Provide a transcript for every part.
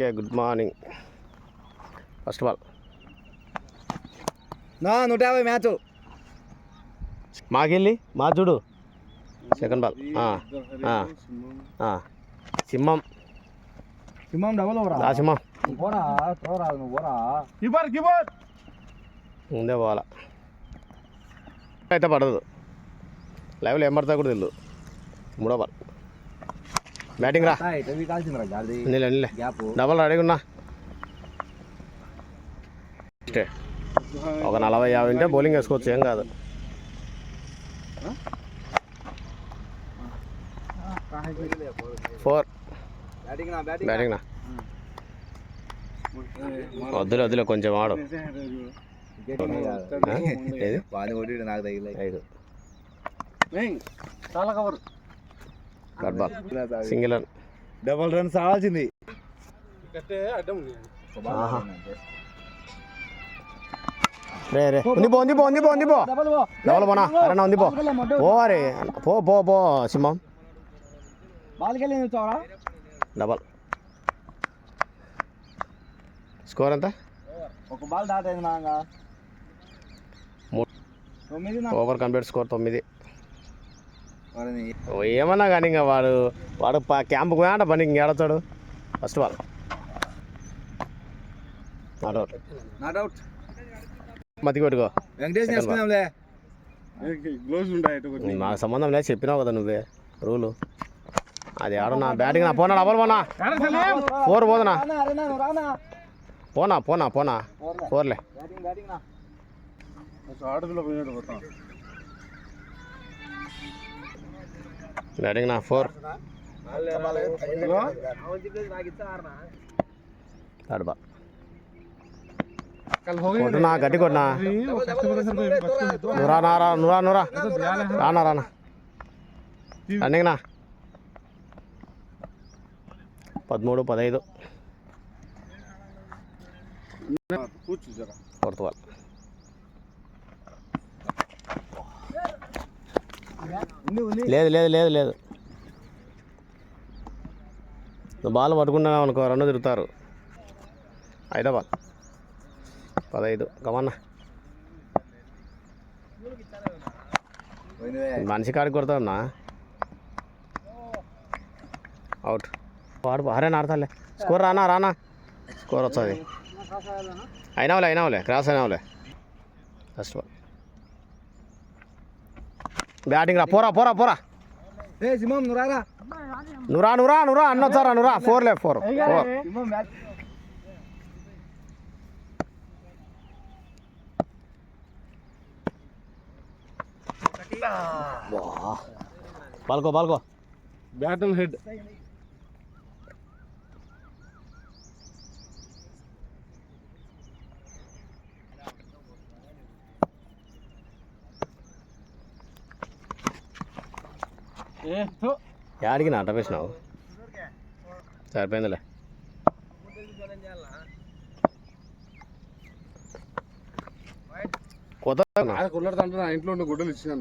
Okay good morning. First ball నా 150 match మాకెళ్ళి మా చూడు. సెకండ్ బాల్ సింహం సింహం డబల్ ఓవరా సింహం పోరా తోరా నువ్వు పోరా ముందే పోవాలా అయితే పడదు. లెవెల్ ఏం పడతా కూడా తెలియదు. మూడో బాల్ బ్యాటింగ్ రా నీళ్ళే డబల్ రెడీగా ఉన్నా. ఒక 40-50 ఉంటే బౌలింగ్ వేసుకోవచ్చు, ఏం కాదు. ఫోర్ బ్యాటింగ్ నా వద్దులే కొంచెం ఆడు. సింగిల్ రన్ డబల్ రన్స్ ఆడాల్సింది. రే ఉంది పో డబల్ పోనా అరే ఉంది పో అరే పో సింహం డబల్. స్కోర్ ఎంత? ఒక బాల్ దాటైంది నాగా. Over complete score 9. ఏమన్నా కానీ ఇంకా వాడు క్యాంప్కి పోయాడ పని ఇంక ఏడతాడు. ఫస్ట్ బాల్ నాట్అవుట్ మతి కొట్టుకో. మాకు సంబంధం లేదు, చెప్పినావు కదా నువ్వే రూలు. అది ఆడనా బ్యాటింగ్ నా పోనా డబల్ పోనా 4 పోదునా పోనా ఫోర్లే. బ్యాటింగ్ నా 4 థర్డ్ బాల్ కొట్టునా గట్టి కొట్టినా. నువ్వురా రానా రన్నింగ్ నా 13-15 ఫోర్త్ బాల్ లేదు నువ్వు బాల్ పట్టుకున్నావు అనుకో 2 తిరుగుతారు. 5వ బాల్ 15 కమన్నా మనిషి కాడికి కొడతావున్నా. అవుట్ వాడు హరేనా ఆడతాలే. స్కోర్ రానా స్కోర్ వస్తుంది. అయినావులే క్రాస్ అయినావులే. ఫస్ట్ బాల్ బ్యాటింగ్ రా పోరా సింహం నువ్వురా అన్నొచ్చారా నువ్వురా 4 బాల్కో బ్యాట్ అండ్ హెడ్. యాడికి నాట వేసినావు సరిపోయిందిలే. కొత్త కుల్లడుతుంటే ఇంట్లో ఉండే గుడ్డలు ఇచ్చిన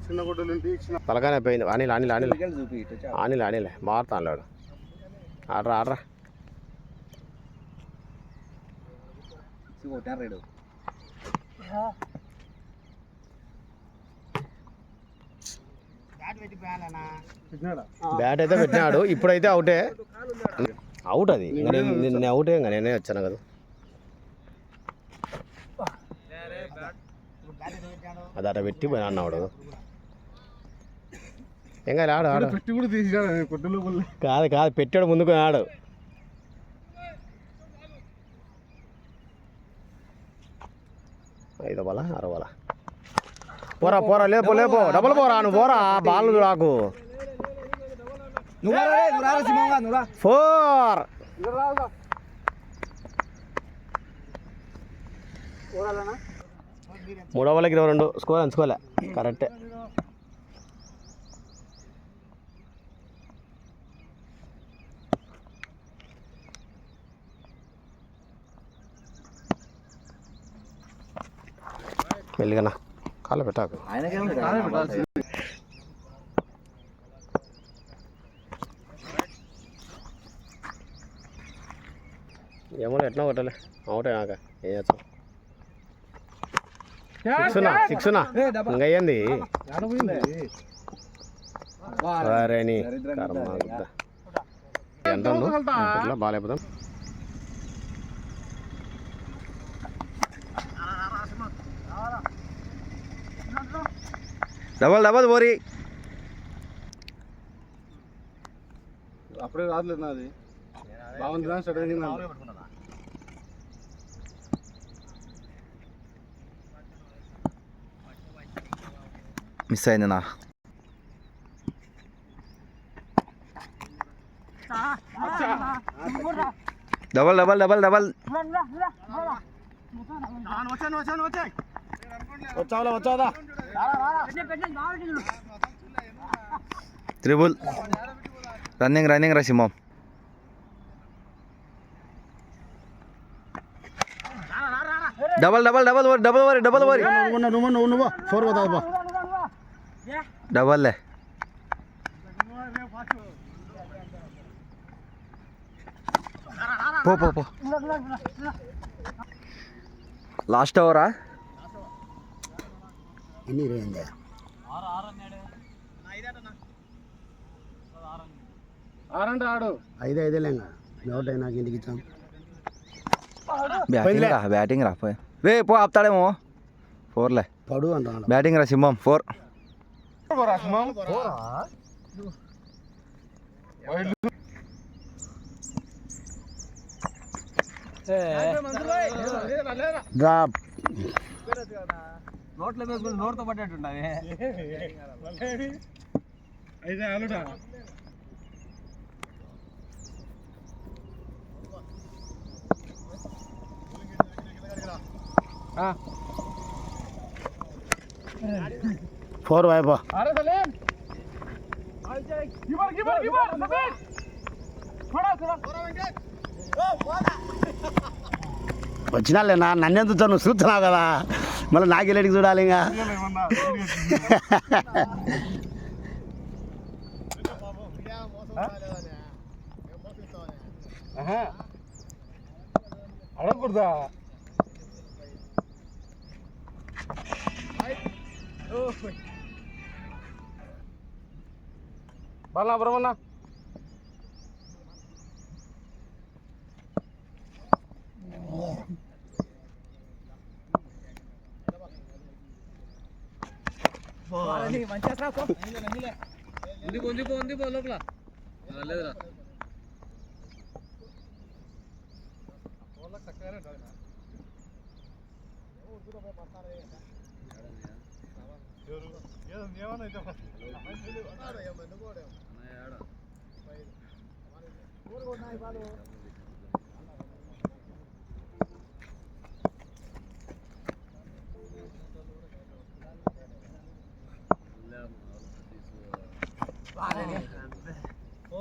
చిన్న గుడ్డలు ఇచ్చిన పలకానే పోయింది. ఆనిలే మారుతాను లేడు. ఆడరా బ్యాట్ అయితే పెట్టినాడు. ఇప్పుడైతే అవుట్ అది. నేను అవుటే ఇంకా నేనే వచ్చాను కదా. అది అట పెట్టి పోయినా అన్నాడు. ఇంకా ఆడు పెట్టి కూడా తీసినాడు. కాదు పెట్టాడు ముందుకు ఆడు. ఐదో బాలా 6వ బాలా పోరా లేపో డబుల్ పోరా నువ్వు పోరా బాల్ రాకు. 4 3వ బాల్కి 22 స్కోర్ ఎంచుకోలే కరెక్టే. మెల్లిగనా కాళ్ళ పెట్టాకు. ఏమో ఎట్లా కొట్టాలి అవుటే నాక ఏం చేస్తాం. సిక్స్నా ఇంకా అయ్యింది సరేని కర్మ ఎంత ఇట్లా బాగాలేకపోతాం. డబల్ డబల్ బోరి అప్పుడే రాదులేదు నాది బాగుంది స్టార్ట్ అయింది. మిస్ అయింది నా. డబల్ డబల్ డబల్ డబల్ వచ్చావా త్రిబుల్ రన్నింగ్ రన్నింగ్ రా సింహం. Double double double over double over double over నువ్వు 4 పోతావు డబల్ పో పో పో. లాస్ట్ ఓవరా ఎన్ని 20 ఆరంటే ఆడు 5 లేంగా నోట్ అయినా ఇంటికి ఇచ్చాం. బ్యాటింగ్ రా పోయి రే పో ఆపుతాడేమో. 4లే పడు అంటాను. బ్యాటింగ్ రా సింహం 4. డ్రాప్ నోట్తో పట్టేట్టున్నాయి. అయితే ఆలుడా ఫోర్ వైపా వచ్చినాలేనా నన్నెందుకు నువ్వు చూస్తున్నావు కదా మళ్ళీ నాకెళ్ళడికి చూడాలి ఇంకా. అడగకూడదా బాగా బ్రహ్మన్నా ఉంది లోపల లేదురా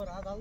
రాదా